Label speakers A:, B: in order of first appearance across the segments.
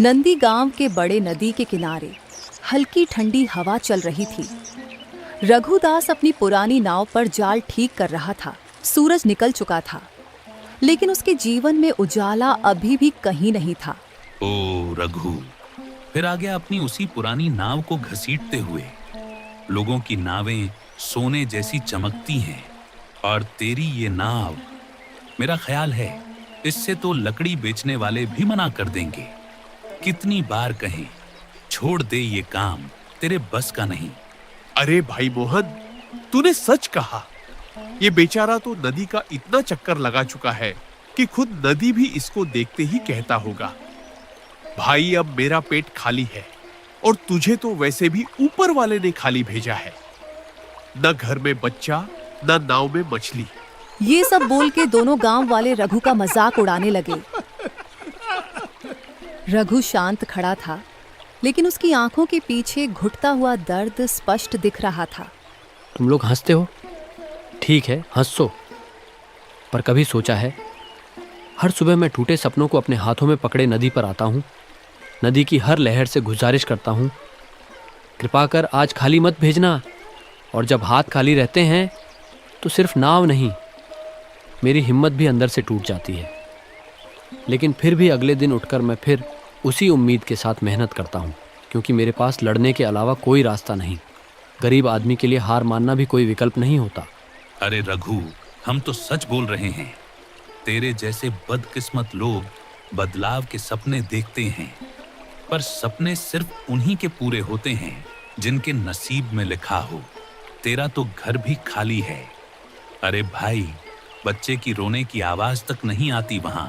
A: नंदी गांव के बड़े नदी के किनारे हल्की ठंडी हवा चल रही थी। रघुदास अपनी पुरानी नाव पर जाल ठीक कर रहा था। सूरज निकल चुका था, लेकिन उसके जीवन में उजाला अभी भी कहीं नहीं था।
B: ओ रघु, फिर आ गया अपनी उसी पुरानी नाव को घसीटते हुए। लोगों की नावें सोने जैसी चमकती हैं और तेरी ये नाव, मेरा ख्याल है इससे तो लकड़ी बेचने वाले भी मना कर देंगे। कितनी बार कहें छोड़ दे ये काम, तेरे बस का नहीं।
C: अरे भाई मोहन, तूने सच कहा। ये बेचारा तो नदी का इतना चक्कर लगा चुका है कि खुद नदी भी इसको देखते ही कहता होगा, भाई अब मेरा पेट खाली है और तुझे तो वैसे भी ऊपर वाले ने खाली भेजा है। न घर में बच्चा, न नाव में मछली।
A: ये सब बोल के दोनों गांव वाले रघु का मजाक उड़ाने लगे। रघु शांत खड़ा था, लेकिन उसकी आंखों के पीछे घुटता हुआ दर्द स्पष्ट दिख रहा था।
D: तुम लोग हंसते हो, ठीक है हंसो, पर कभी सोचा है? हर सुबह मैं टूटे सपनों को अपने हाथों में पकड़े नदी पर आता हूँ। नदी की हर लहर से गुजारिश करता हूँ, कृपा कर आज खाली मत भेजना। और जब हाथ खाली रहते हैं तो सिर्फ नाव नहीं, मेरी हिम्मत भी अंदर से टूट जाती है। लेकिन फिर भी अगले दिन उठकर मैं फिर उसी उम्मीद के साथ मेहनत करता हूँ, क्योंकि मेरे पास लड़ने के अलावा कोई रास्ता नहीं। गरीब आदमी के लिए हार मानना भी कोई विकल्प नहीं होता।
B: अरे रघु, हम तो सच बोल रहे हैं। तेरे जैसे बदकिस्मत लोग बदलाव के सपने देखते हैं, पर सपने सिर्फ उन्हीं के पूरे होते हैं जिनके नसीब में लिखा हो। तेरा तो घर भी खाली है। अरे भाई, बच्चे की रोने की आवाज तक नहीं आती वहां।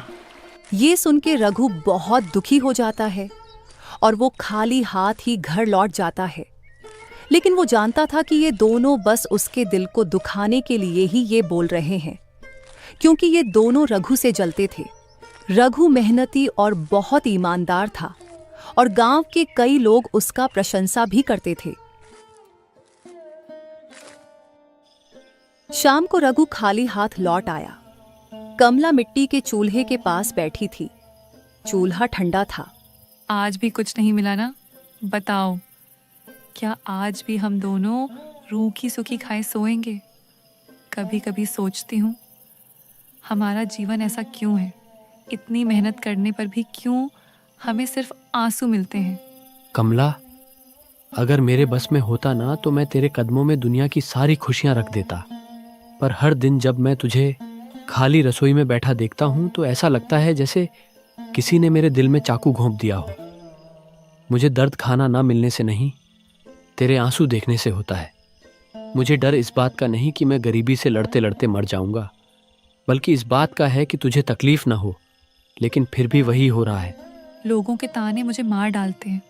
A: ये सुन के रघु बहुत दुखी हो जाता है और वो खाली हाथ ही घर लौट जाता है। लेकिन वो जानता था कि ये दोनों बस उसके दिल को दुखाने के लिए ही ये बोल रहे हैं, क्योंकि ये दोनों रघु से जलते थे। रघु मेहनती और बहुत ईमानदार था और गांव के कई लोग उसका प्रशंसा भी करते थे। शाम को रघु खाली हाथ लौट आया। कमला मिट्टी के चूल्हे के पास बैठी थी। चूल्हा ठंडा था।
E: आज भी कुछ नहीं मिला ना? बताओ, क्या आज भी हम दोनों रूखी सूखी खाए सोएंगे? कभी कभी सोचती हूँ, हमारा जीवन ऐसा क्यों है? इतनी मेहनत करने पर भी क्यों हमें सिर्फ आंसू मिलते हैं?
D: कमला, अगर मेरे बस में होता ना तो मैं तेरे कदमों में दुनिया की सारी खुशियां रख देता। पर हर दिन जब मैं तुझे खाली रसोई में बैठा देखता हूं तो ऐसा लगता है जैसे किसी ने मेरे दिल में चाकू घोंप दिया हो। मुझे दर्द खाना ना मिलने से नहीं, तेरे आंसू देखने से होता है। मुझे डर इस बात का नहीं कि मैं गरीबी से लड़ते लड़ते मर जाऊंगा, बल्कि इस बात का है कि तुझे तकलीफ ना हो। लेकिन फिर भी वही हो रहा है।
E: लोगों के ताने मुझे मार डालते हैं।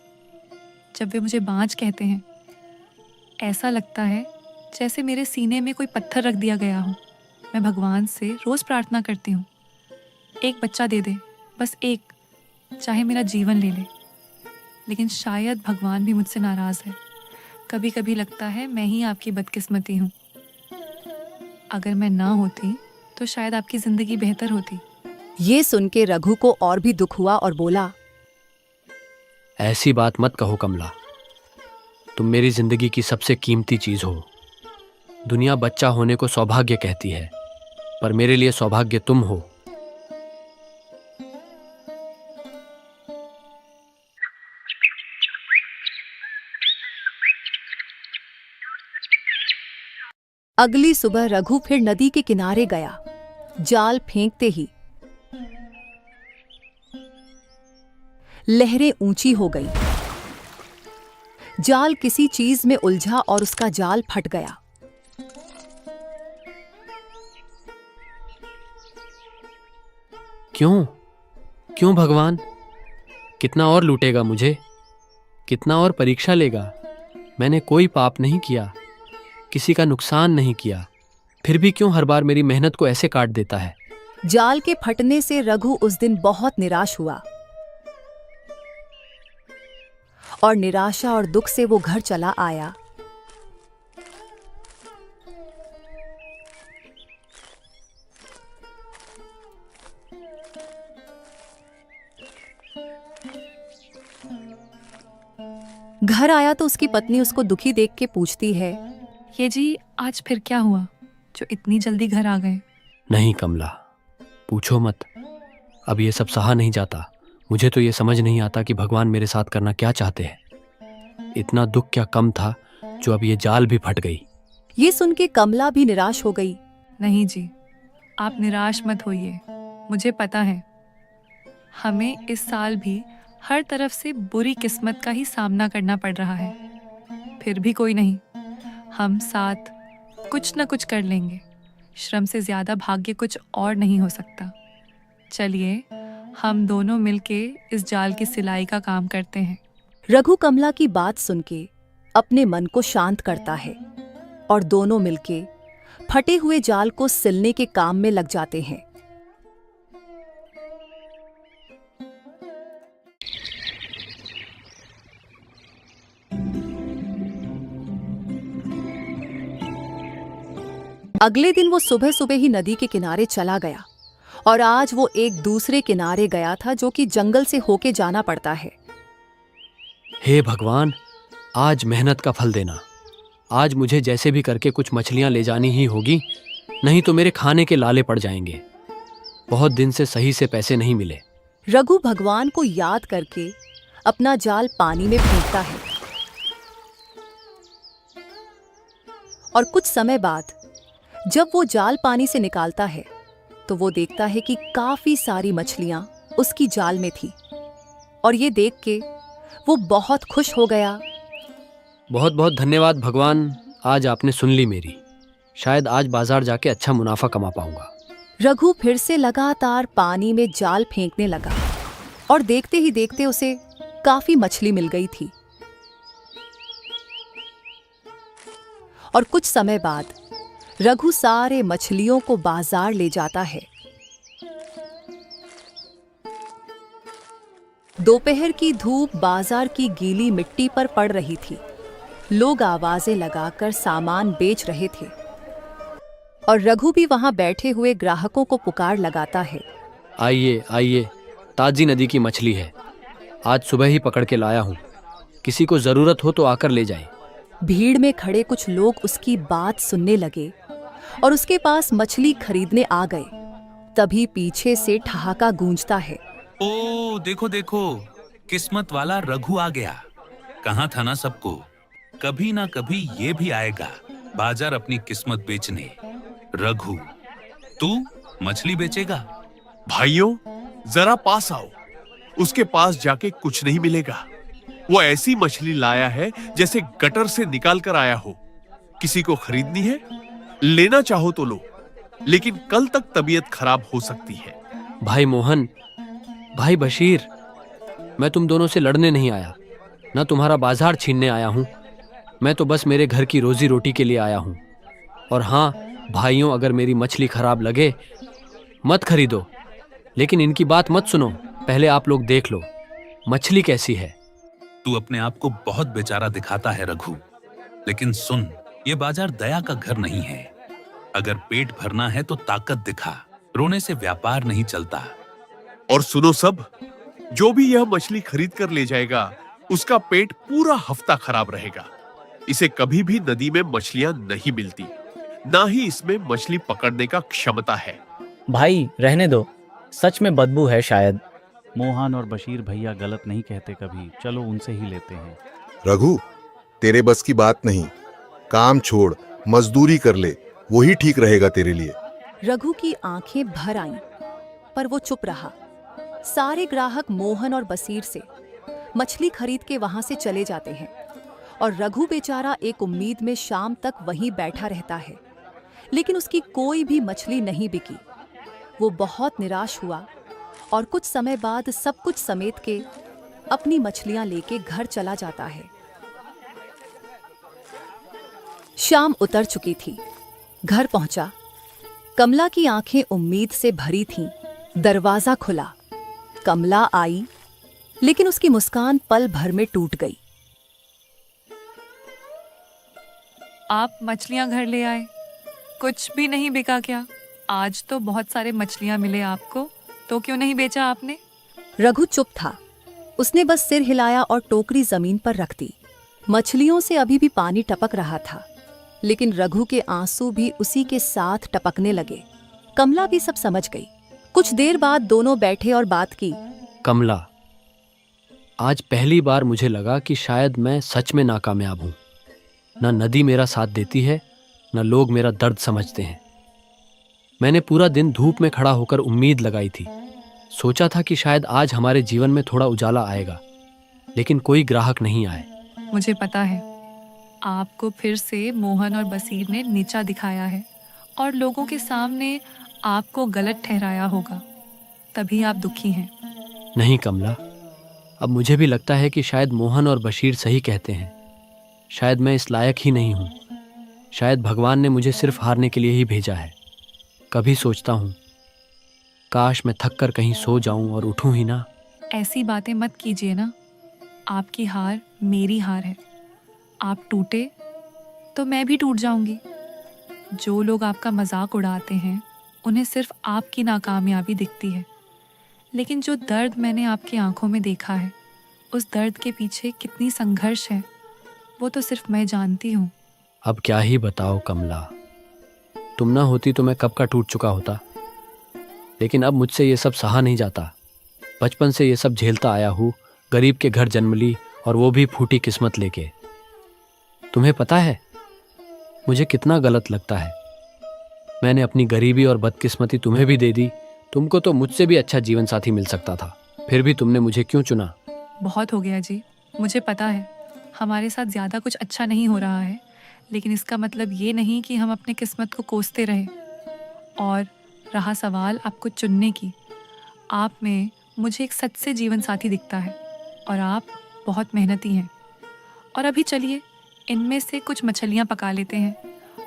E: जब वे मुझे बांझ कहते हैं, ऐसा लगता है जैसे मेरे सीने में कोई पत्थर रख दिया गया हो। मैं भगवान से रोज प्रार्थना करती हूँ, एक बच्चा दे दे, बस एक, चाहे मेरा जीवन ले ले। लेकिन शायद भगवान भी मुझसे नाराज है। कभी कभी लगता है मैं ही आपकी बदकिस्मती हूँ। अगर मैं ना होती तो शायद आपकी जिंदगी बेहतर होती।
A: ये सुन के रघु को और भी दुख हुआ और बोला,
D: ऐसी बात मत कहो कमला, तुम मेरी जिंदगी की सबसे कीमती चीज हो। दुनिया बच्चा होने को सौभाग्य कहती है, पर मेरे लिए सौभाग्य तुम हो।
A: अगली सुबह रघु फिर नदी के किनारे गया। जाल फेंकते ही लहरें ऊंची हो गईं। जाल किसी चीज में उलझा और उसका जाल फट गया।
D: क्यों क्यों भगवान? कितना और लूटेगा मुझे? कितना और परीक्षा लेगा? मैंने कोई पाप नहीं किया, किसी का नुकसान नहीं किया, फिर भी क्यों हर बार मेरी मेहनत को ऐसे काट देता है?
A: जाल के फटने से रघु उस दिन बहुत निराश हुआ और निराशा और दुख से वो घर चला आया। घर आया तो उसकी पत्नी उसको दुखी देख के पूछती है,
E: ये जी आज फिर क्या हुआ जो इतनी जल्दी घर आ गए?
D: नहीं कमला, पूछो मत। अब ये सब सहा नहीं जाता। मुझे तो ये समझ नहीं आता कि भगवान मेरे साथ करना क्या चाहते हैं। इतना दुख क्या कम था जो अब ये जाल भी फट गई।
A: ये सुन के कमला भी निराश हो गई।
E: नहीं जी, आप निराश मत होइए। मुझे पता है हमें इस साल भी हर तरफ से बुरी किस्मत का ही सामना करना पड़ रहा है। फिर भी कोई नहीं, हम साथ कुछ न कुछ कर लेंगे। श्रम से ज्यादा भाग्य कुछ और नहीं हो सकता। चलिए हम दोनों मिलके इस जाल की सिलाई का काम करते हैं।
A: रघु कमला की बात सुन के अपने मन को शांत करता है और दोनों मिलके फटे हुए जाल को सिलने के काम में लग जाते हैं। अगले दिन वो सुबह सुबह ही नदी के किनारे चला गया और आज वो एक दूसरे किनारे गया था जो कि जंगल से होके जाना पड़ता है।
D: हे भगवान, आज मेहनत का फल देना। आज मुझे जैसे भी करके कुछ मछलियां ले जानी ही होगी, नहीं तो मेरे खाने के लाले पड़ जाएंगे। बहुत दिन से सही से पैसे नहीं मिले।
A: रघु भगवान को याद करके अपना जाल पानी में फेंकता है और कुछ समय बाद जब वो जाल पानी से निकालता है तो वो देखता है कि काफी सारी मछलियां उसकी जाल में थी और ये देख के वो बहुत खुश हो गया।
D: बहुत बहुत धन्यवाद भगवान, आज आपने सुन ली मेरी। शायद आज बाजार जाके अच्छा मुनाफा कमा पाऊंगा।
A: रघु फिर से लगातार पानी में जाल फेंकने लगा और देखते ही देखते उसे काफी मछली मिल गई थी। और कुछ समय बाद रघु सारे मछलियों को बाजार ले जाता है। दोपहर की धूप बाजार की गीली मिट्टी पर पड़ रही थी। लोग आवाजें लगाकर सामान बेच रहे थे और रघु भी वहां बैठे हुए ग्राहकों को पुकार लगाता है।
D: आइए आइए, ताजी नदी की मछली है, आज सुबह ही पकड़ के लाया हूँ। किसी को जरूरत हो तो आकर ले जाए।
A: भीड़ में खड़े कुछ लोग उसकी बात सुनने लगे और उसके पास मछली खरीदने आ गए। तभी पीछे से ठहाका गूंजता है।
B: ओ देखो देखो, किस्मत वाला रघु आ गया। कहाँ था ना सबको, कभी ना कभी ये भी आएगा बाजार अपनी किस्मत बेचने। रघु, तू मछली बेचेगा?
C: भाइयों, जरा पास आओ। उसके पास जाके कुछ नहीं मिलेगा। वो ऐसी मछली लाया है जैसे गटर से निकाल कर आया हो। किसी को खरीदनी है? लेना चाहो तो लो, लेकिन कल तक तबीयत खराब हो सकती है।
D: भाई मोहन, भाई बशीर, मैं तुम दोनों से लड़ने नहीं आया, ना तुम्हारा बाजार छीनने आया हूँ। मैं तो बस मेरे घर की रोजी रोटी के लिए आया हूँ। और हाँ भाइयों, अगर मेरी मछली खराब लगे मत खरीदो, लेकिन इनकी बात मत सुनो। पहले आप लोग देख लो मछली कैसी है।
B: तू अपने आप को बहुत बेचारा दिखाता है रघु, लेकिन सुन, ये बाजार दया का घर नहीं है। अगर पेट भरना है तो ताकत दिखा, रोने से व्यापार नहीं चलता।
C: और सुनो सब, जो भी यह मछली खरीद कर ले जाएगा उसका पेट पूरा हफ्ता खराब रहेगा। इसे कभी भी नदी में मछलियां नहीं मिलती, ना ही इसमें मछली पकड़ने का क्षमता है।
F: भाई रहने दो, सच में बदबू है शायद।
G: मोहन और बशीर भैया गलत नहीं कहते कभी, चलो उनसे ही लेते हैं।
H: रघु, तेरे बस की बात नहीं। काम छोड़, मजदूरी कर ले, वही ठीक रहेगा तेरे लिए।
A: रघु की आंखें भर आईं, पर वो चुप रहा। सारे ग्राहक मोहन और बशीर से मछली खरीद के वहां से चले जाते हैं और रघु बेचारा एक उम्मीद में शाम तक वहीं बैठा रहता है, लेकिन उसकी कोई भी मछली नहीं बिकी। वो बहुत निराश हुआ और कुछ समय बाद सब कुछ समेट के अपनी मछलियां लेके घर चला जाता है। शाम उतर चुकी थी। घर पहुंचा। कमला की आंखें उम्मीद से भरी थीं। दरवाजा खुला। कमला आई, लेकिन उसकी मुस्कान पल भर में टूट गई।
E: आप मछलियां घर ले आए, कुछ भी नहीं बिका क्या? आज तो बहुत सारे मछलियां मिले आपको, तो क्यों नहीं बेचा आपने?
A: रघु चुप था। उसने बस सिर हिलाया और टोकरी जमीन पर रख दी। मछलियों से अभी भी पानी टपक रहा था, लेकिन रघु के आंसू भी उसी के साथ टपकने लगे। कमला भी सब समझ गई। कुछ देर बाद दोनों बैठे और बात की।
D: कमला, आज पहली बार मुझे लगा कि शायद मैं सच में नाकामयाब हूं। न नदी मेरा साथ देती है, न लोग मेरा दर्द समझते हैं। मैंने पूरा दिन धूप में खड़ा होकर उम्मीद लगाई थी। सोचा था कि शायद आज हमारे जीवन में थोड़ा उजाला आएगा, लेकिन कोई ग्राहक नहीं आए।
E: मुझे पता है, आपको फिर से मोहन और बसीर ने नीचा दिखाया है और लोगों के सामने आपको गलत ठहराया होगा, तभी आप दुखी हैं।
D: नहीं कमला, अब मुझे भी लगता है कि शायद मोहन और बशीर सही कहते हैं। शायद मैं इस लायक ही नहीं हूँ। शायद भगवान ने मुझे सिर्फ हारने के लिए ही भेजा है। कभी सोचता हूँ, काश मैं थक कर कहीं सो जाऊं और उठूं ही ना।
E: ऐसी बातें मत कीजिए ना। आपकी हार मेरी हार है। आप टूटे तो मैं भी टूट जाऊंगी। जो लोग आपका मजाक उड़ाते हैं उन्हें सिर्फ आपकी नाकामयाबी दिखती है, लेकिन जो दर्द मैंने आपकी आंखों में देखा है, उस दर्द के पीछे कितनी संघर्ष है, वो तो सिर्फ मैं जानती हूँ।
D: अब क्या ही बताओ कमला, तुम ना होती तो मैं कब का टूट चुका होता। लेकिन अब मुझसे ये सब सहा नहीं जाता। बचपन से ये सब झेलता आया हूँ। गरीब के घर जन्म ली, और वो भी फूटी किस्मत लेके। तुम्हें पता है मुझे कितना गलत लगता है। मैंने अपनी गरीबी और बदकिस्मती तुम्हें भी दे दी। तुमको तो मुझसे भी अच्छा जीवन साथी मिल सकता था, फिर भी तुमने मुझे क्यों चुना?
E: बहुत हो गया जी, मुझे पता है हमारे साथ ज़्यादा कुछ अच्छा नहीं हो रहा है, लेकिन इसका मतलब ये नहीं कि हम अपने किस्मत को कोसते रहे। और रहा सवाल आपको चुनने की, आप में मुझे एक सच से जीवन साथी दिखता है और आप बहुत मेहनती हैं। और अभी चलिए इनमें से कुछ मछलियाँ पका लेते हैं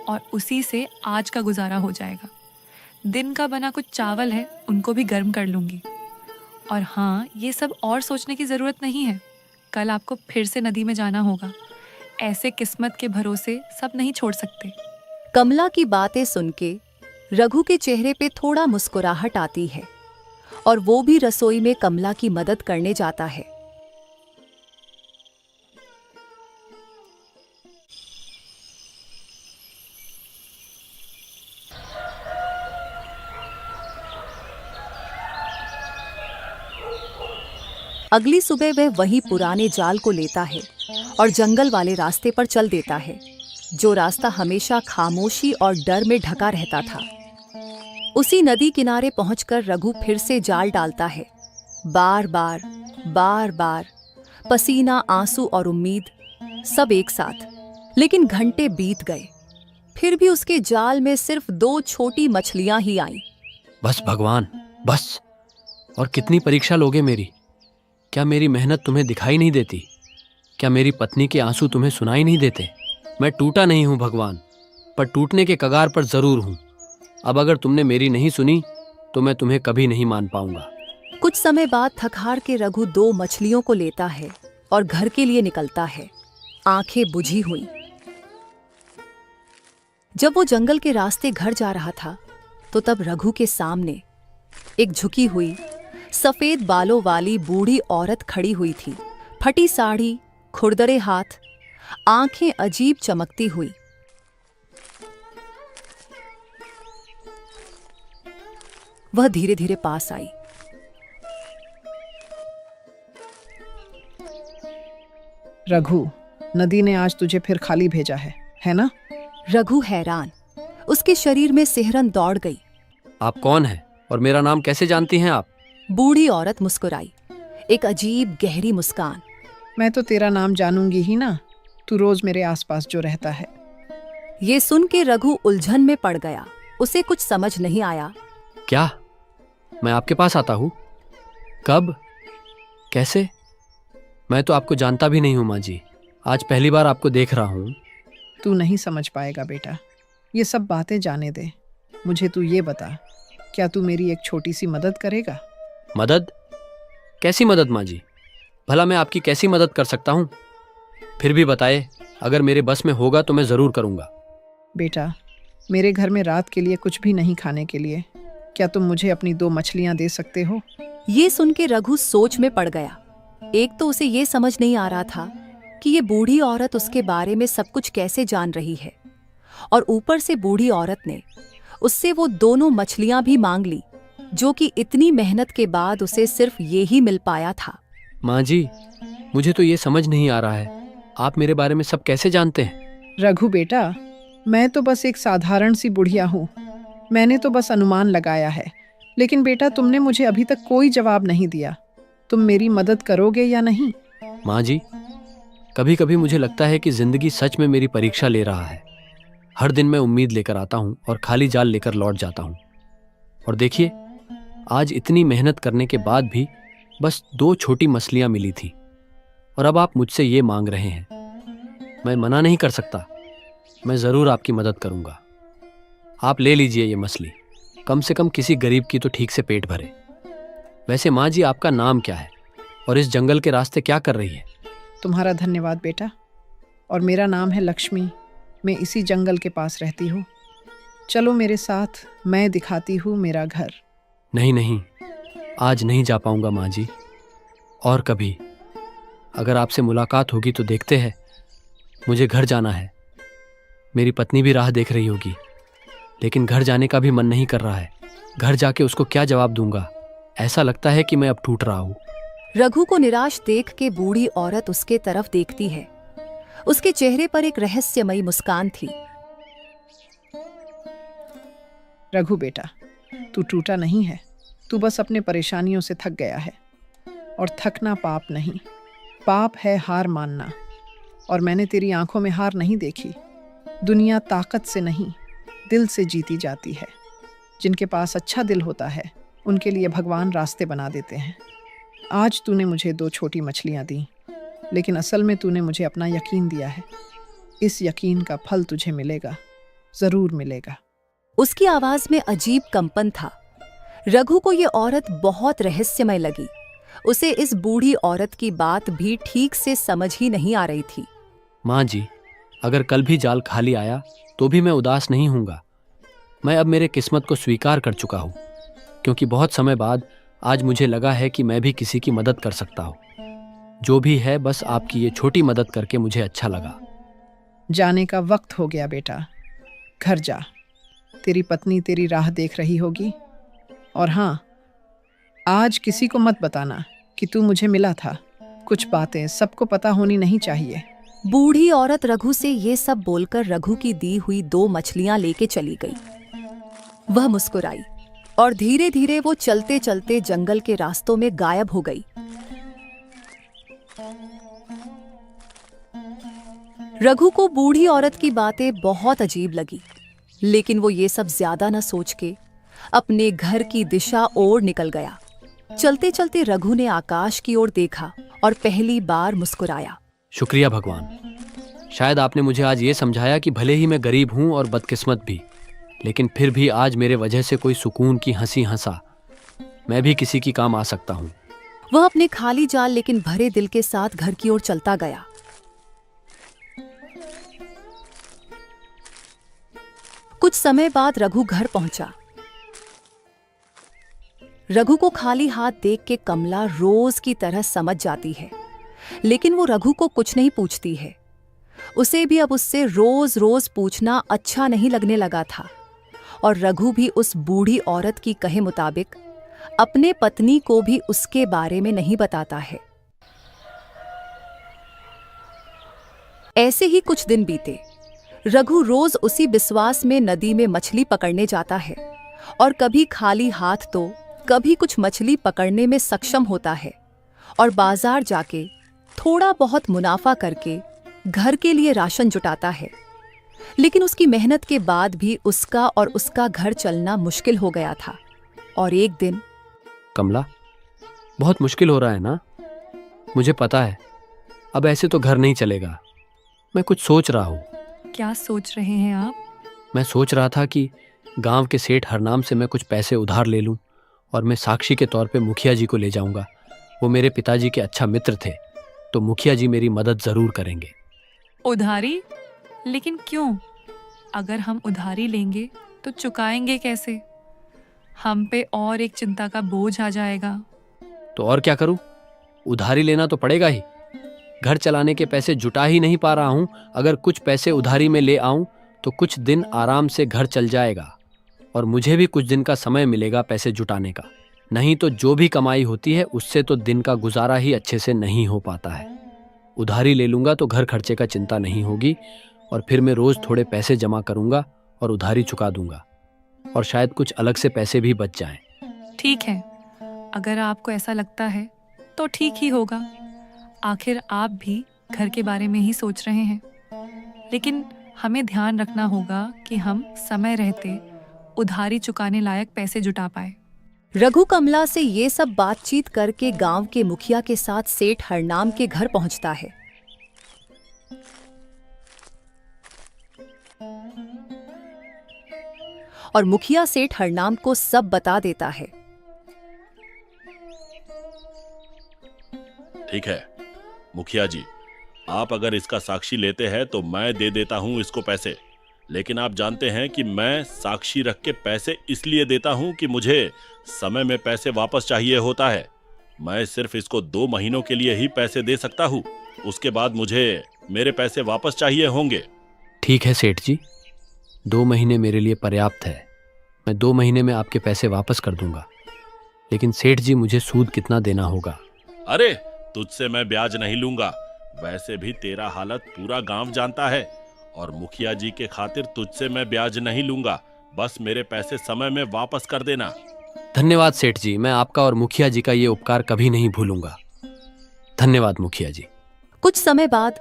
E: और उसी से आज का गुजारा हो जाएगा। दिन का बना कुछ चावल है, उनको भी गर्म कर लूँगी। और हाँ, ये सब और सोचने की ज़रूरत नहीं है। कल आपको फिर से नदी में जाना होगा। ऐसे किस्मत के भरोसे सब नहीं छोड़ सकते।
A: कमला की बातें सुन के रघु के चेहरे पे थोड़ा मुस्कुराहट आती है और वो भी रसोई में कमला की मदद करने जाता है। अगली सुबह वह वही पुराने जाल को लेता है और जंगल वाले रास्ते पर चल देता है, जो रास्ता हमेशा खामोशी और डर में ढका रहता था। उसी नदी किनारे पहुंचकर रघु फिर से जाल डालता है। बार बार पसीना, आंसू और उम्मीद सब एक साथ। लेकिन घंटे बीत गए, फिर भी उसके जाल में सिर्फ 2 छोटी मछलियां ही आईं।
D: बस भगवान, बस। और कितनी परीक्षा लोगे मेरी? क्या मेरी मेहनत तुम्हें दिखाई नहीं देती? क्या मेरी पत्नी के आंसू तुम्हें सुनाई नहीं देते? मैं टूटा नहीं हूं भगवान, पर टूटने के कगार पर जरूर हूं। अब अगर तुमने मेरी नहीं सुनी तो मैं तुम्हें कभी नहीं मान पाऊंगा।
A: कुछ समय बाद थक हार के रघु 2 मछलियों को लेता है और घर के लिए निकलता है, आंखें बुझी हुई। जब वो जंगल के रास्ते घर जा रहा था तो तब रघु के सामने एक झुकी हुई सफेद बालों वाली बूढ़ी औरत खड़ी हुई थी। फटी साड़ी, खुरदरे हाथ, आंखें अजीब चमकती हुई। वह धीरे धीरे पास आई।
I: रघु, नदी ने आज तुझे फिर खाली भेजा है ना?
A: रघु हैरान, उसके शरीर में सिहरन दौड़ गई।
D: आप कौन हैं और मेरा नाम कैसे जानती हैं आप?
A: बूढ़ी औरत मुस्कुराई, एक अजीब गहरी मुस्कान।
I: मैं तो तेरा नाम जानूंगी ही ना, तू रोज मेरे आसपास जो रहता है।
A: ये सुन के रघु उलझन में पड़ गया। उसे कुछ समझ नहीं आया।
D: क्या मैं आपके पास आता हूँ? कब? कैसे? मैं तो आपको जानता भी नहीं हूँ माँ जी। आज पहली बार आपको देख रहा हूँ।
I: तू नहीं समझ पाएगा बेटा, ये सब बातें जाने दे। मुझे तू ये बता, क्या तू मेरी एक छोटी सी मदद करेगा?
D: मदद? कैसी मदद माँ जी? भला मैं आपकी कैसी मदद कर सकता हूँ? फिर भी बताए, अगर मेरे बस में होगा तो मैं ज़रूर करूँगा।
I: बेटा, मेरे घर में रात के लिए कुछ भी नहीं खाने के लिए। क्या तुम मुझे अपनी 2 मछलियाँ दे सकते हो?
A: ये सुन के रघु सोच में पड़ गया। एक तो उसे ये समझ नहीं आ रहा था कि ये बूढ़ी औरत उसके बारे में सब कुछ कैसे जान रही है, और ऊपर से बूढ़ी औरत ने उससे वो दोनों मछलियां भी मांग ली जो कि इतनी मेहनत के बाद उसे सिर्फ ये ही मिल पाया था।
D: माँ जी, मुझे तो ये समझ नहीं आ रहा है, आप मेरे बारे में सब कैसे जानते हैं?
I: रघु बेटा, मैं तो बस एक साधारण सी बुढ़िया हूँ। मैंने तो बस अनुमान लगाया है। लेकिन बेटा, तुमने मुझे अभी तक कोई जवाब नहीं दिया। तुम मेरी मदद करोगे या नहीं?
D: माँ जी, कभी कभी मुझे लगता है कि जिंदगी सच में मेरी परीक्षा ले रहा है। हर दिन मैं उम्मीद लेकर आता हूँ और खाली जाल लेकर लौट जाता हूँ। और देखिए, आज इतनी मेहनत करने के बाद भी बस 2 छोटी मछलियाँ मिली थी, और अब आप मुझसे ये मांग रहे हैं। मैं मना नहीं कर सकता, मैं ज़रूर आपकी मदद करूँगा। आप ले लीजिए ये मछली, कम से कम किसी गरीब की तो ठीक से पेट भरे। वैसे माँ जी, आपका नाम क्या है और इस जंगल के रास्ते क्या कर रही है?
I: तुम्हारा धन्यवाद बेटा। और मेरा नाम है लक्ष्मी। मैं इसी जंगल के पास रहती हूँ। चलो मेरे साथ, मैं दिखाती हूँ मेरा घर।
D: नहीं नहीं, आज नहीं जा पाऊंगा माँ जी, और कभी अगर आपसे मुलाकात होगी तो देखते हैं। मुझे घर जाना है। मेरी पत्नी भी राह देख रही होगी, लेकिन घर जाने का भी मन नहीं कर रहा है। घर जाके उसको क्या जवाब दूंगा? ऐसा लगता है कि मैं अब टूट रहा हूँ।
A: रघु को निराश देख के बूढ़ी औरत उसके तरफ देखती है। उसके चेहरे पर एक रहस्यमयी मुस्कान थी।
I: रघु बेटा, तू टूटा नहीं है। तू बस अपने परेशानियों से थक गया है। और थकना पाप नहीं, पाप है हार मानना। और मैंने तेरी आंखों में हार नहीं देखी। दुनिया ताकत से नहीं, दिल से जीती जाती है। जिनके पास अच्छा दिल होता है, उनके लिए भगवान रास्ते बना देते हैं। आज तूने मुझे 2 छोटी मछलियां दी, लेकिन असल में तूने मुझे अपना यकीन दिया है। इस यकीन का फल तुझे मिलेगा, जरूर मिलेगा।
A: उसकी आवाज में अजीब कंपन था। रघु को ये औरत बहुत रहस्यमय लगी। उसे इस बूढ़ी औरत की बात भी ठीक से समझ ही नहीं आ रही थी।
D: माँ जी, अगर कल भी जाल खाली आया तो भी मैं उदास नहीं हूँगा। मैं अब मेरे किस्मत को स्वीकार कर चुका हूँ, क्योंकि बहुत समय बाद आज मुझे लगा है कि मैं भी किसी की मदद कर सकता हूँ। जो भी है, बस आपकी ये छोटी मदद करके मुझे अच्छा लगा।
I: जाने का वक्त हो गया बेटा, घर जा। तेरी पत्नी तेरी राह देख रही होगी। और हाँ, आज किसी को मत बताना कि तू मुझे मिला था। कुछ बातें सबको पता होनी नहीं चाहिए।
A: बूढ़ी औरत रघु से ये सब बोलकर रघु की दी हुई 2 मछलियां लेके चली गई। वह मुस्कुराई और धीरे धीरे वो चलते चलते जंगल के रास्तों में गायब हो गई। रघु को बूढ़ी औरत की बातें बहुत अजीब लगी, लेकिन वो ये सब ज्यादा न सोच के अपने घर की दिशा ओर निकल गया। चलते चलते रघु ने आकाश की ओर देखा और पहली बार मुस्कुराया।
D: शुक्रिया भगवान, शायद आपने मुझे आज ये समझाया कि भले ही मैं गरीब हूँ और बदकिस्मत भी, लेकिन फिर भी आज मेरे वजह से कोई सुकून की हंसी हंसा। मैं भी किसी की काम आ सकता हूँ।
A: वह अपने खाली जाल लेकिन भरे दिल के साथ घर की ओर चलता गया। कुछ समय बाद रघु घर पहुंचा। रघु को खाली हाथ देख के कमला रोज की तरह समझ जाती है, लेकिन वो रघु को कुछ नहीं पूछती है। उसे भी अब उससे रोज रोज पूछना अच्छा नहीं लगने लगा था। और रघु भी उस बूढ़ी औरत की कहे मुताबिक अपने पत्नी को भी उसके बारे में नहीं बताता है। ऐसे ही कुछ दिन बीते। रघु रोज उसी विश्वास में नदी में मछली पकड़ने जाता है, और कभी खाली हाथ तो कभी कुछ मछली पकड़ने में सक्षम होता है, और बाजार जाके थोड़ा बहुत मुनाफा करके घर के लिए राशन जुटाता है। लेकिन उसकी मेहनत के बाद भी उसका और उसका घर चलना मुश्किल हो गया था। और एक दिन,
D: कमला, बहुत मुश्किल हो रहा है ना? मुझे पता है, अब ऐसे तो घर नहीं चलेगा। मैं कुछ सोच रहा हूँ।
E: क्या सोच रहे हैं आप?
D: मैं सोच रहा था कि गांव के सेठ हरनाम से मैं कुछ पैसे उधार ले लूं और मैं साक्षी के तौर पे मुखिया जी को ले जाऊंगा। वो मेरे पिताजी के अच्छा मित्र थे, तो मुखिया जी मेरी मदद जरूर करेंगे।
E: उधारी? लेकिन क्यों? अगर हम उधारी लेंगे तो चुकाएंगे कैसे? हम पे और एक चिंता का बोझ आ जाएगा।
D: तो और क्या करूं? उधारी लेना तो पड़ेगा ही। घर चलाने के पैसे जुटा ही नहीं पा रहा हूँ। अगर कुछ पैसे उधारी में ले आऊं तो कुछ दिन आराम से घर चल जाएगा और मुझे भी कुछ दिन का समय मिलेगा पैसे जुटाने का। नहीं तो जो भी कमाई होती है उससे तो दिन का गुजारा ही अच्छे से नहीं हो पाता है। उधारी ले लूंगा तो घर खर्चे का चिंता नहीं होगी और फिर मैं रोज थोड़े पैसे जमा करूंगा और उधारी चुका दूंगा और शायद कुछ अलग से पैसे भी बच जाएं।
E: ठीक है, अगर आपको ऐसा लगता है तो ठीक ही होगा। आखिर आप भी घर के बारे में ही सोच रहे हैं, लेकिन हमें ध्यान रखना होगा कि हम समय रहते उधारी चुकाने लायक पैसे जुटा पाए।
A: रघु कमला से ये सब बातचीत करके गांव के मुखिया के साथ सेठ हरनाम के घर पहुंचता है। और मुखिया सेठ हरनाम को सब बता देता है।
J: ठीक है मुखिया जी, आप अगर इसका साक्षी लेते हैं तो मैं दे देता हूं इसको पैसे, लेकिन आप जानते हैं कि मैं साक्षी रख के पैसे इसलिए देता हूं कि मुझे समय में पैसे वापस चाहिए होता है। मैं सिर्फ इसको 2 महीनों के लिए ही पैसे दे सकता हूं, उसके बाद मुझे मेरे पैसे वापस चाहिए होंगे।
D: ठीक है सेठ जी, 2 महीने मेरे लिए पर्याप्त है। मैं 2 महीने में आपके पैसे वापस कर दूंगा, लेकिन सेठ जी मुझे सूद कितना देना होगा?
J: अरे तुझसे मैं ब्याज नहीं लूंगा, वैसे भी तेरा हालत पूरा गांव जानता है और मुखिया जी के खातिर तुझसे मैं ब्याज नहीं लूंगा। बस मेरे पैसे समय में वापस कर देना।
D: धन्यवाद सेठ जी, मैं आपका और मुखिया जी का ये उपकार कभी नहीं भूलूंगा। धन्यवाद मुखिया जी।
A: कुछ समय बाद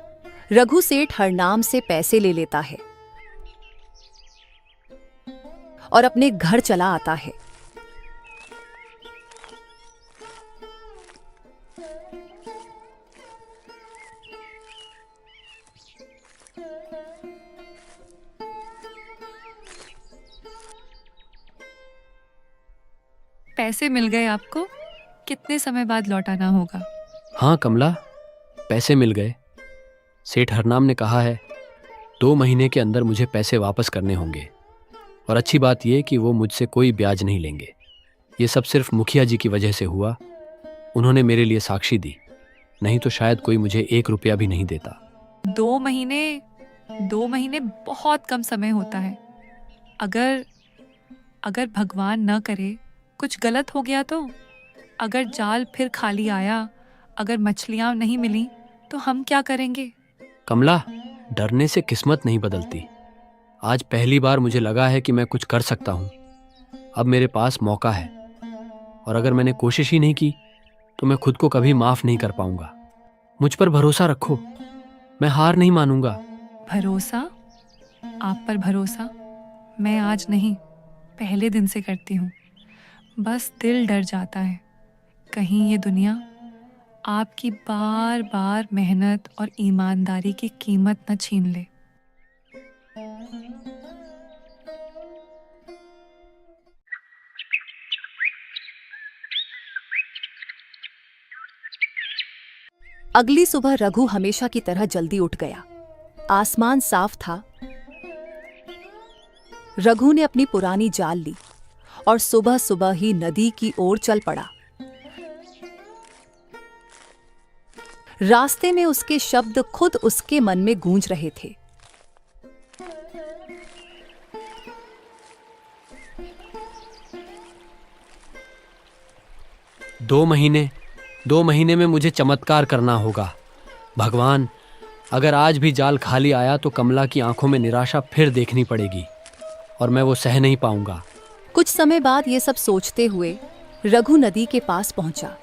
A: रघु सेठ हरनाम से पैसे ले लेता है और अपने घर चला आता है।
E: पैसे मिल गए आपको? कितने समय बाद लौटाना होगा?
D: हाँ कमला, पैसे मिल गए। सेठ हरनाम ने कहा है 2 महीने के अंदर मुझे पैसे वापस करने होंगे और अच्छी बात यह कि वो मुझसे कोई ब्याज नहीं लेंगे। ये सब सिर्फ मुखिया जी की वजह से हुआ। उन्होंने मेरे लिए साक्षी दी, नहीं तो शायद कोई मुझे 1 रुपया भी नहीं देता।
E: 2 महीने बहुत कम समय होता है। अगर भगवान न करे कुछ गलत हो गया तो, अगर जाल फिर खाली आया, अगर मछलियां नहीं मिली तो हम क्या करेंगे?
D: कमला, डरने से किस्मत नहीं बदलती। आज पहली बार मुझे लगा है कि मैं कुछ कर सकता हूँ। अब मेरे पास मौका है और अगर मैंने कोशिश ही नहीं की तो मैं खुद को कभी माफ नहीं कर पाऊंगा। मुझ पर भरोसा रखो, मैं हार नहीं मानूंगा।
E: भरोसा? आप पर भरोसा मैं आज नहीं, पहले दिन से करती हूँ। बस दिल डर जाता है, कहीं ये दुनिया आपकी बार बार मेहनत और ईमानदारी की कीमत न छीन ले।
A: अगली सुबह रघु हमेशा की तरह जल्दी उठ गया। आसमान साफ था। रघु ने अपनी पुरानी जाल ली और सुबह सुबह ही नदी की ओर चल पड़ा। रास्ते में उसके शब्द खुद उसके मन में गूंज रहे थे।
D: दो महीने में मुझे चमत्कार करना होगा। भगवान, अगर आज भी जाल खाली आया तो कमला की आंखों में निराशा फिर देखनी पड़ेगी और मैं वो सह नहीं पाऊंगा।
A: कुछ समय बाद ये सब सोचते हुए रघु नदी के पास पहुंचा।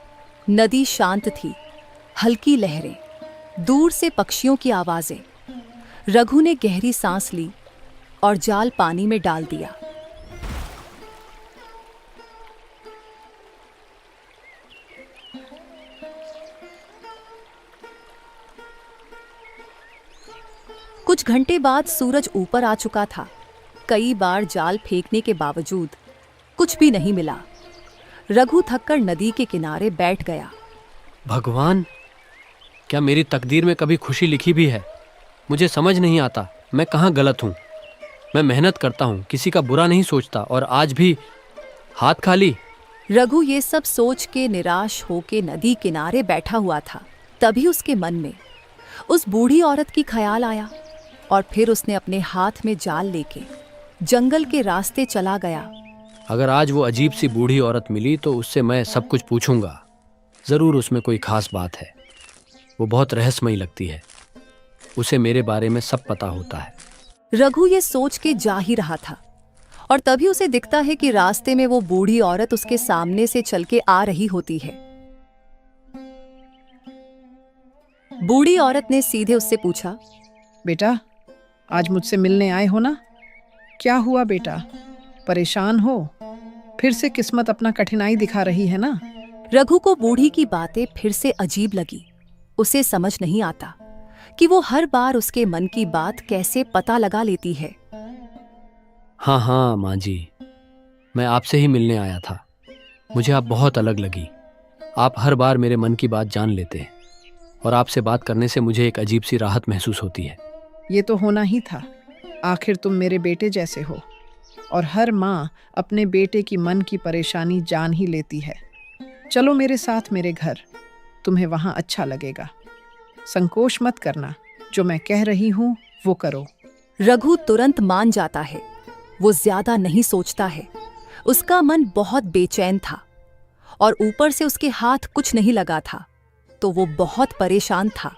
A: नदी शांत थी, हल्की लहरें, दूर से पक्षियों की आवाजें। रघु ने गहरी सांस ली और जाल पानी में डाल दिया। कुछ घंटे बाद सूरज ऊपर आ चुका था। कई बार जाल फेंकने के बावजूद कुछ भी नहीं मिला। रघु थककर नदी के किनारे बैठ गया।
D: भगवान, क्या मेरी तकदीर में कभी खुशी लिखी भी है? मुझे समझ नहीं आता मैं कहाँ गलत हूँ। मैं मेहनत करता हूँ, किसी का बुरा नहीं सोचता और आज भी हाथ खाली।
A: रघु ये सब सोच के निराश होके नदी किनारे बैठा हुआ था। तभी उसके मन में उस बूढ़ी औरत की ख्याल आया और फिर उसने अपने हाथ में जाल लेके जंगल के रास्ते चला गया।
D: अगर आज वो अजीब सी बूढ़ी औरत मिली तो उससे मैं सब कुछ पूछूंगा। ज़रूर उसमें कोई खास बात है। वो बहुत रहस्यमयी लगती है। उसे मेरे बारे में सब पता होता है।
A: रघु ये सोच के जा ही रहा था और तभी उसे दिखता है कि रास्ते में वो बूढ़ी औरत उसके सामने से चल के आ रही होती है। बूढ़ी औरत ने सीधे उससे पूछा,
I: बेटा, आज मुझसे मिलने आए हो ना? क्या हुआ बेटा, परेशान हो? फिर से किस्मत अपना कठिनाई दिखा रही है ना?
A: रघु को बूढ़ी की बातें फिर से अजीब लगी। उसे समझ नहीं आता कि वो हर बार उसके मन की बात कैसे पता लगा लेती है।
D: हाँ हाँ माँ जी, मैं आपसे ही मिलने आया था। मुझे आप बहुत अलग लगी। आप हर बार मेरे मन की बात जान लेते हैं और आपसे बात करने से मुझे एक अजीब सी राहत महसूस होती है।
I: ये तो होना ही था। आखिर तुम मेरे बेटे जैसे हो और हर माँ अपने बेटे की मन की परेशानी जान ही लेती है। चलो मेरे साथ मेरे घर, तुम्हें वहाँ अच्छा लगेगा। संकोच मत करना, जो मैं कह रही हूँ वो करो।
A: रघु तुरंत मान जाता है। वो ज्यादा नहीं सोचता है। उसका मन बहुत बेचैन था और ऊपर से उसके हाथ कुछ नहीं लगा था, तो वो बहुत परेशान था।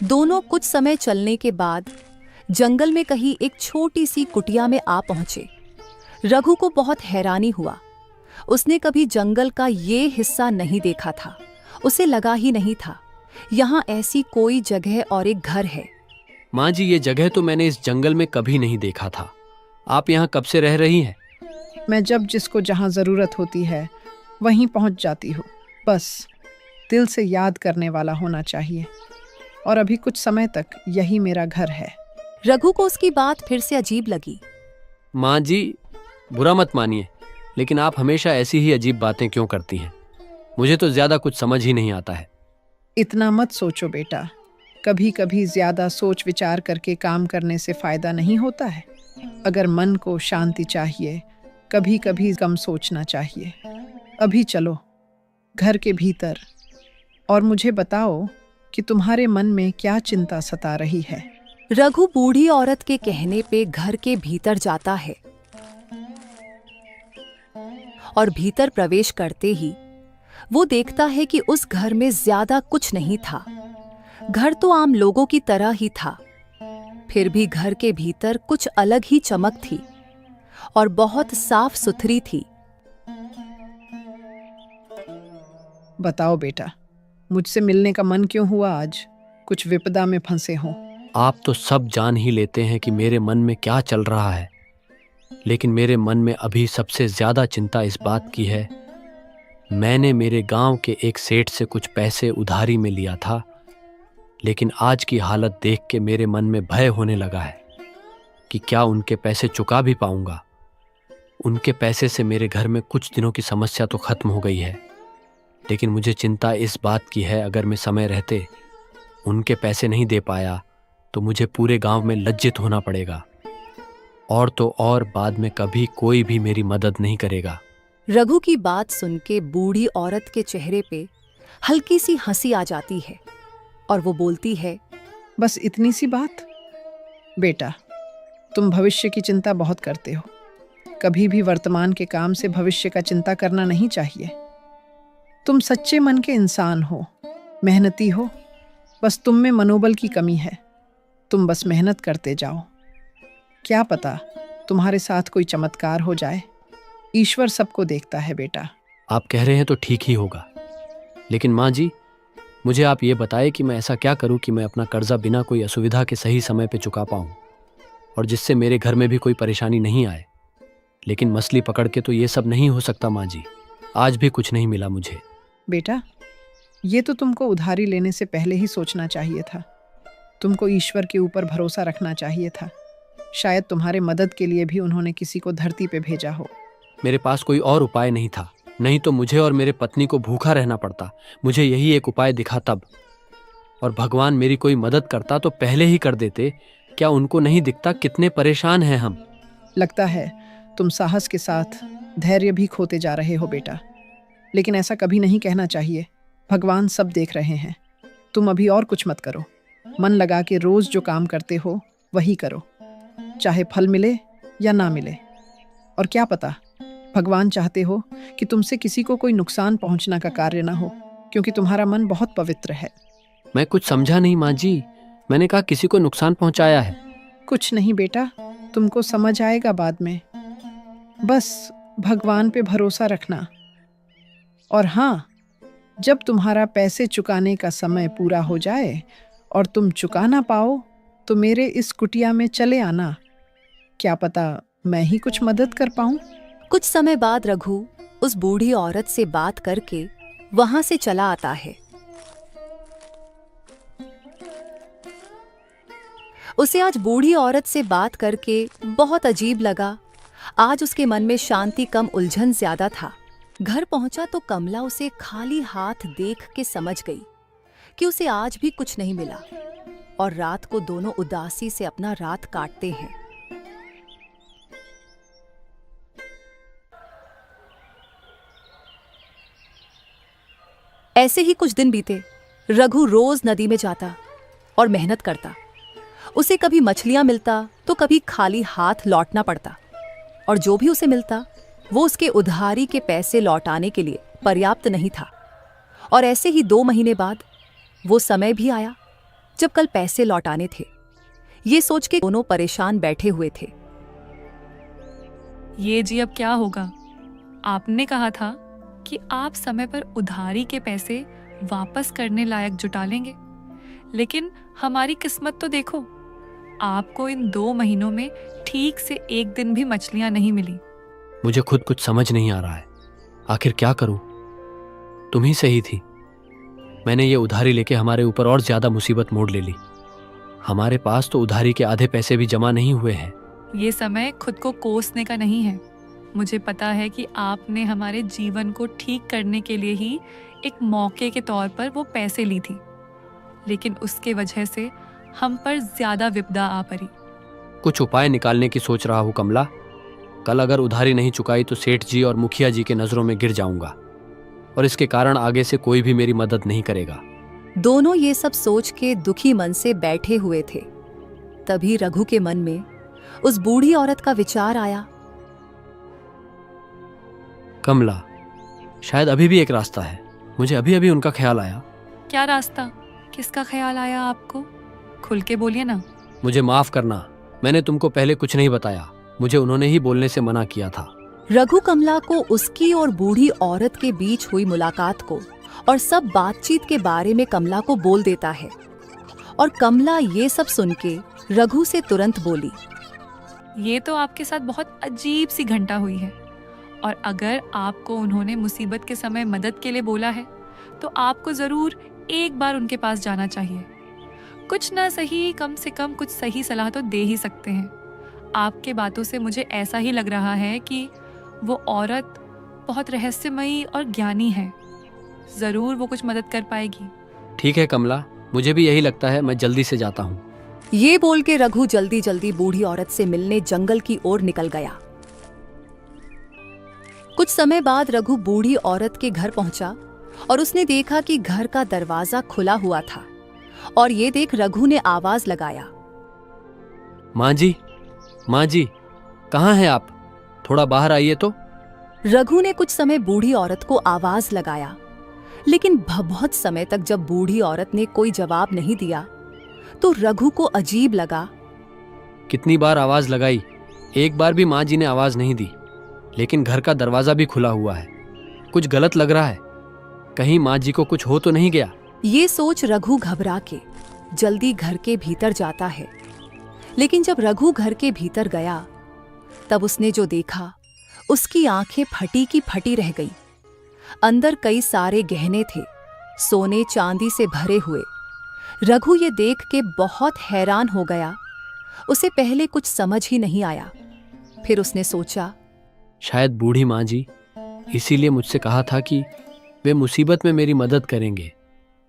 A: दोनों कुछ समय चलने के बाद जंगल में कहीं एक छोटी सी कुटिया में आ पहुंचे। रघु को बहुत हैरानी हुआ। उसने कभी जंगल का ये हिस्सा नहीं देखा था। उसे लगा ही नहीं था यहाँ ऐसी कोई जगह और एक घर है।
D: माँ जी, ये जगह तो मैंने इस जंगल में कभी नहीं देखा था। आप यहाँ कब से रह रही हैं?
I: मैं जब जिसको जहाँ ज़रूरत होती है वहीं पहुँच जाती हूँ। बस दिल से याद करने वाला होना चाहिए और अभी कुछ समय तक यही मेरा घर है।
A: रघु को उसकी बात फिर से अजीब लगी।
D: माँ जी, बुरा मत मानिए, लेकिन आप हमेशा ऐसी ही अजीब बातें क्यों करती हैं? मुझे तो ज्यादा कुछ समझ ही नहीं आता है।
I: इतना मत सोचो बेटा। कभी कभी ज्यादा सोच विचार करके काम करने से फायदा नहीं होता है। अगर मन को शांति चाहिए, कभी कभी कम सोचना चाहिए। अभी चलो घर के भीतर और मुझे बताओ कि तुम्हारे मन में क्या चिंता सता रही है।
A: रघु बूढ़ी औरत के कहने पे घर के भीतर जाता है और भीतर प्रवेश करते ही वो देखता है कि उस घर में ज्यादा कुछ नहीं था। घर तो आम लोगों की तरह ही था, फिर भी घर के भीतर कुछ अलग ही चमक थी और बहुत साफ सुथरी थी।
I: बताओ बेटा, मुझसे मिलने का मन क्यों हुआ आज? कुछ विपदा में फंसे हो?
D: आप तो सब जान ही लेते हैं कि मेरे मन में क्या चल रहा है, लेकिन मेरे मन में अभी सबसे ज्यादा चिंता इस बात की है। मैंने मेरे गांव के एक सेठ से कुछ पैसे उधारी में लिया था, लेकिन आज की हालत देख के मेरे मन में भय होने लगा है कि क्या उनके पैसे चुका भी पाऊंगा। उनके पैसे से मेरे घर में कुछ दिनों की समस्या तो खत्म हो गई है, लेकिन मुझे चिंता इस बात की है अगर मैं समय रहते उनके पैसे नहीं दे पाया तो मुझे पूरे गांव में लज्जित होना पड़ेगा, और तो और बाद में कभी कोई भी मेरी मदद नहीं करेगा।
A: रघु की बात सुन के बूढ़ी औरत के चेहरे पे हल्की सी हंसी आ जाती है और वो बोलती है,
I: बस इतनी सी बात? बेटा, तुम भविष्य की चिंता बहुत करते हो। कभी भी वर्तमान के काम से भविष्य का चिंता करना नहीं चाहिए। तुम सच्चे मन के इंसान हो, मेहनती हो, बस तुम में मनोबल की कमी है। तुम बस मेहनत करते जाओ। क्या पता तुम्हारे साथ कोई चमत्कार हो जाए। ईश्वर सबको देखता है बेटा।
D: आप कह रहे हैं तो ठीक ही होगा, लेकिन माँ जी, मुझे आप ये बताएं कि मैं ऐसा क्या करूं कि मैं अपना कर्जा बिना कोई असुविधा के सही समय पे चुका पाऊं और जिससे मेरे घर में भी कोई परेशानी नहीं आए। लेकिन मछली पकड़ के तो ये सब नहीं हो सकता माँ जी। आज भी कुछ नहीं मिला मुझे।
I: बेटा, ये तो तुमको उधारी लेने से पहले ही सोचना चाहिए था। तुमको ईश्वर के ऊपर भरोसा रखना चाहिए था। शायद तुम्हारे मदद के लिए भी उन्होंने किसी को धरती पे भेजा हो।
D: मेरे पास कोई और उपाय नहीं था, नहीं तो मुझे और मेरे पत्नी को भूखा रहना पड़ता। मुझे यही एक उपाय दिखा तब, और भगवान मेरी कोई मदद करता तो पहले ही कर देते। क्या उनको नहीं दिखता कितने परेशान हैं हम?
I: लगता है तुम साहस के साथ धैर्य भी खोते जा रहे हो बेटा, लेकिन ऐसा कभी नहीं कहना चाहिए। भगवान सब देख रहे हैं। तुम अभी और कुछ मत करो। मन लगा के रोज जो काम करते हो वही करो, चाहे फल मिले या ना मिले। और क्या पता, भगवान चाहते हो कि तुमसे किसी को कोई नुकसान पहुंचना का कार्य ना हो, क्योंकि तुम्हारा मन बहुत पवित्र है।
D: मैं कुछ समझा नहीं माँ जी। मैंने कहा किसी को नुकसान पहुंचाया है।
I: कुछ नहीं बेटा, तुमको समझ आएगा बाद में। बस भगवान पे भरोसा रखना। और हाँ, जब तुम्हारा पैसे चुकाने का समय पूरा हो जाए और तुम चुका ना पाओ तो मेरे इस कुटिया में चले आना। क्या पता मैं ही कुछ मदद कर पाऊं।
A: कुछ समय बाद रघु उस बूढ़ी औरत से बात करके वहां से चला आता है। उसे आज बूढ़ी औरत से बात करके बहुत अजीब लगा। आज उसके मन में शांति कम उलझन ज्यादा था। घर पहुंचा तो कमला उसे खाली हाथ देख के समझ गई कि उसे आज भी कुछ नहीं मिला और रात को दोनों उदासी से अपना रात काटते हैं। ऐसे ही कुछ दिन बीते। रघु रोज नदी में जाता और मेहनत करता। उसे कभी मछलियां मिलता तो कभी खाली हाथ लौटना पड़ता, और जो भी उसे मिलता वो उसके उधारी के पैसे लौटाने के लिए पर्याप्त नहीं था। और ऐसे ही 2 महीने बाद वो समय भी आया जब कल पैसे लौटाने थे। ये सोच के दोनों परेशान बैठे हुए थे।
E: ये जी अब क्या होगा? आपने कहा था कि आप समय पर उधारी के पैसे वापस करने लायक जुटा लेंगे, लेकिन हमारी किस्मत तो देखो, आपको इन 2 महीनों में ठीक से 1 दिन भी मछलियां नहीं मिली।
D: मुझे खुद कुछ समझ नहीं आ रहा है। आखिर क्या करूं? तुम ही सही थी। मैंने ये उधारी लेके हमारे ऊपर और ज्यादा मुसीबत मोड़ ले ली। हमारे पास तो उधारी के आधे पैसे भी जमा नहीं हुए हैं।
E: ये समय खुद को कोसने का नहीं है। मुझे पता है कि आपने हमारे जीवन को ठीक करने के लिए ही एक मौके के तौर पर वो पैसे ली थी, लेकिन उसके वजह से हम पर ज्यादा विपदा आ पड़ी।
D: कुछ उपाय निकालने की सोच रहा हूँ कमला। कल अगर उधारी नहीं चुकाई तो सेठ जी और मुखिया जी के नजरों में गिर जाऊंगा, और इसके कारण आगे से कोई भी मेरी मदद नहीं करेगा।
A: दोनों ये सब सोच के दुखी मन से बैठे हुए थे। तभी रघु के मन में उस बूढ़ी औरत का विचार आया।
D: कमला, शायद अभी भी एक रास्ता है। मुझे अभी अभी उनका ख्याल आया।
E: क्या रास्ता? किसका ख्याल आया आपको? खुल के बोलिए ना।
D: मुझे माफ करना, मैंने तुमको पहले कुछ नहीं बताया। मुझे उन्होंने ही बोलने से मना किया था।
A: रघु कमला को उसकी और बूढ़ी औरत के बीच हुई मुलाकात को और सब बातचीत के बारे में कमला को बोल देता है। और कमला ये सब सुन के रघु से तुरंत बोली,
E: ये तो आपके साथ बहुत अजीब सी घटना हुई है, और अगर आपको उन्होंने मुसीबत के समय मदद के लिए बोला है तो आपको जरूर एक बार उनके पास जाना चाहिए। कुछ ना सही, कम से कम कुछ सही सलाह तो दे ही सकते हैं। आपके बातों से मुझे ऐसा ही लग रहा है कि वो औरत बहुत रहस्यमयी और ज्ञानी है। जरूर वो कुछ मदद कर पाएगी।
D: ठीक है कमला, मुझे भी यही लगता है। मैं जल्दी से जाता हूँ।
A: ये बोल के रघु जल्दी जल्दी बूढ़ी औरत से मिलने जंगल की ओर निकल गया। कुछ समय बाद रघु बूढ़ी औरत के घर पहुंचा और उसने देखा कि घर का दरवाजा खुला हुआ था। और ये देख रघु ने आवाज लगाया,
D: माँ जी, माँ जी, कहाँ हैं आप? थोड़ा बाहर आइए तो।
A: रघु ने कुछ समय बूढ़ी औरत को आवाज लगाया, लेकिन बहुत समय तक जब बूढ़ी औरत ने कोई जवाब नहीं दिया तो रघु को अजीब लगा।
D: कितनी बार आवाज लगाई, एक बार भी माँ जी ने आवाज नहीं दी। लेकिन घर का दरवाजा भी खुला हुआ है। कुछ गलत लग रहा है। कहीं माँ जी को कुछ हो तो नहीं गया?
A: ये सोच रघु घबरा के जल्दी घर के भीतर जाता है। लेकिन जब रघु घर के भीतर गया तब उसने जो देखा, उसकी आंखें फटी की फटी रह गई। अंदर कई सारे गहने थे, सोने चांदी से भरे हुए। रघु ये देख के बहुत हैरान हो गया। उसे पहले कुछ समझ ही नहीं आया। फिर उसने सोचा,
D: शायद बूढ़ी माँ जी इसीलिए मुझसे कहा था कि वे मुसीबत में मेरी मदद करेंगे।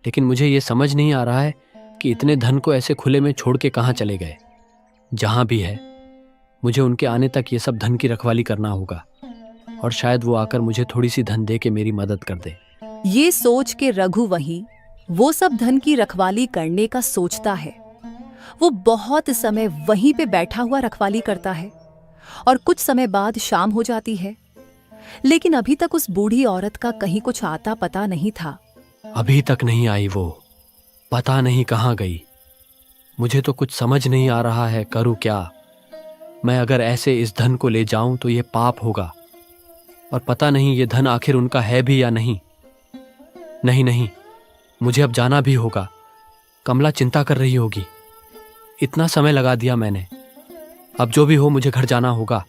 D: लेकिन मुझे ये समझ नहीं आ रहा है कि इतने धन को ऐसे खुले में छोड़ के कहाँ चले गए। जहाँ भी है, मुझे उनके आने तक ये सब धन की रखवाली करना होगा, और शायद वो आकर मुझे थोड़ी सी धन दे के मेरी मदद कर दे।
A: ये सोच के रघु वहीं वो सब धन की रखवाली करने का सोचता है। वो बहुत समय वहीं पे बैठा हुआ रखवाली करता है और कुछ समय बाद शाम हो जाती है, लेकिन अभी तक उस बूढ़ी औरत का कहीं कुछ आता पता नहीं था।
D: अभी तक नहीं आई वो, पता नहीं कहाँ गई। मुझे तो कुछ समझ नहीं आ रहा है, करूँ क्या। मैं अगर ऐसे इस धन को ले जाऊं तो ये पाप होगा, और पता नहीं ये धन आखिर उनका है भी या नहीं। नहीं नहीं, मुझे अब जाना भी होगा। कमला चिंता कर रही होगी। इतना समय लगा दिया मैंने, अब जो भी हो मुझे घर जाना होगा।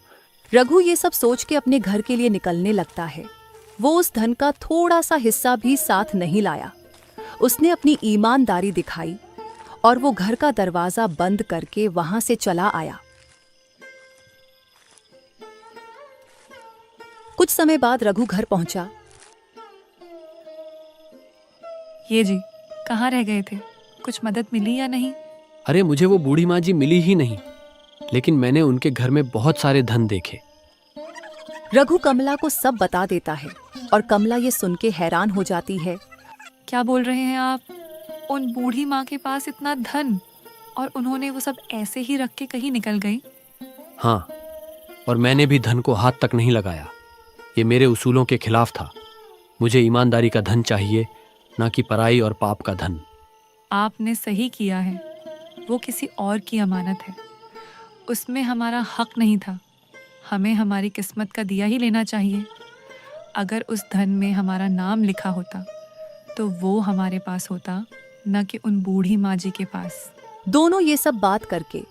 A: रघु ये सब सोच के अपने घर के लिए निकलने लगता है। वो उस धन का थोड़ा सा हिस्सा भी साथ नहीं लाया। उसने अपनी ईमानदारी दिखाई और वो घर का दरवाजा बंद करके वहां से चला आया। कुछ समय बाद रघु घर पहुंचा।
E: ये जी, कहाँ रह गए थे? कुछ मदद मिली या नहीं?
D: अरे मुझे वो बूढ़ी माँ जी मिली ही नहीं, लेकिन मैंने उनके घर में बहुत सारे धन देखे।
A: रघु कमला को सब बता देता है और कमला ये सुन के हैरान हो जाती है।
E: क्या बोल रहे हैं आप? उन बूढ़ी माँ के पास इतना धन, और उन्होंने वो सब ऐसे ही रख के कहीं निकल गई?
D: हाँ, और मैंने भी धन को हाथ तक नहीं लगाया। ये मेरे उसूलों के खिलाफ था। मुझे ईमानदारी का धन चाहिए, ना कि पराई और पाप का धन।
E: आपने सही किया है। वो किसी और की अमानत है, उसमें हमारा हक नहीं था। हमें हमारी किस्मत का दिया ही लेना चाहिए। अगर उस धन में हमारा नाम लिखा होता तो वो हमारे पास होता, न कि उन बूढ़ी माँ जी के पास।
A: दोनों ये सब बात करके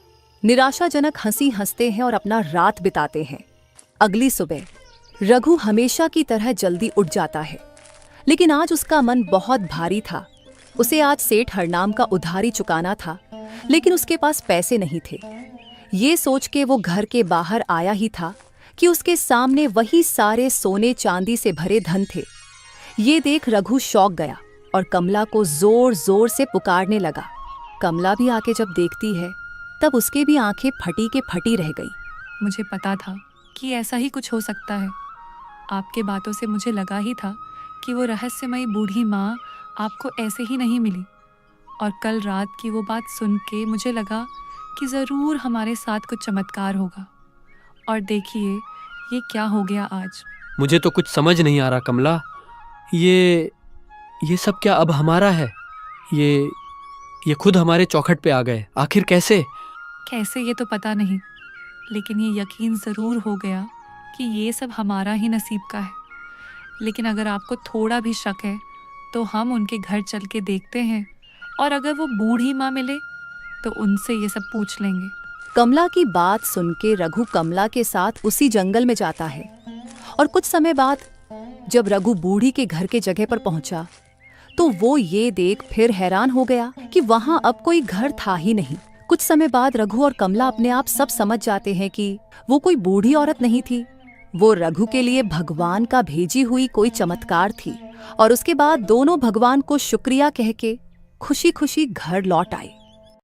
A: निराशाजनक हंसी हंसते हैं और अपना रात बिताते हैं। अगली सुबह रघु हमेशा की तरह जल्दी उठ जाता है, लेकिन आज उसका मन बहुत भारी था। उसे आज सेठ हरनाम का उधारी चुकाना था, लेकिन उसके पास पैसे नहीं थे। ये सोच के वो घर के बाहर आया ही था कि उसके सामने वही सारे सोने चांदी से भरे धन थे। ये देख रघु शौक गया और कमला को जोर जोर से पुकारने लगा। कमला भी आके जब देखती है तब उसके भी आंखें फटी के फटी रह गई।
E: मुझे पता था कि ऐसा ही कुछ हो सकता है। आपके बातों से मुझे लगा ही था कि वो रहस्यमयी बूढ़ी माँ आपको ऐसे ही नहीं मिली, और कल रात की वो बात सुन के मुझे लगा कि ज़रूर हमारे साथ कुछ चमत्कार होगा। और देखिए ये क्या हो गया आज।
D: मुझे तो कुछ समझ नहीं आ रहा कमला। ये सब क्या अब हमारा है? ये खुद हमारे चौखट पे आ गए, आखिर कैसे?
E: कैसे ये तो पता नहीं, लेकिन ये यकीन ज़रूर हो गया कि ये सब हमारा ही नसीब का है। लेकिन अगर आपको थोड़ा भी शक है तो हम उनके घर चल के देखते हैं, और अगर वो बूढ़ी माँ मिले तो उनसे ये सब पूछ लेंगे।
A: कमला की बात सुन के रघु कमला के साथ उसी जंगल में जाता है, और कुछ समय बाद जब रघु बूढ़ी के घर के जगह पर पहुंचा तो वो ये देख फिर हैरान हो गया कि वहां अब कोई घर था ही नहीं। कुछ समय बाद रघु और कमला अपने आप सब समझ जाते हैं कि वो कोई बूढ़ी औरत नहीं थी, वो रघु के लिए भगवान का भेजी हुई कोई चमत्कार थी। और उसके बाद दोनों भगवान को शुक्रिया कह के खुशी खुशी घर लौट आए।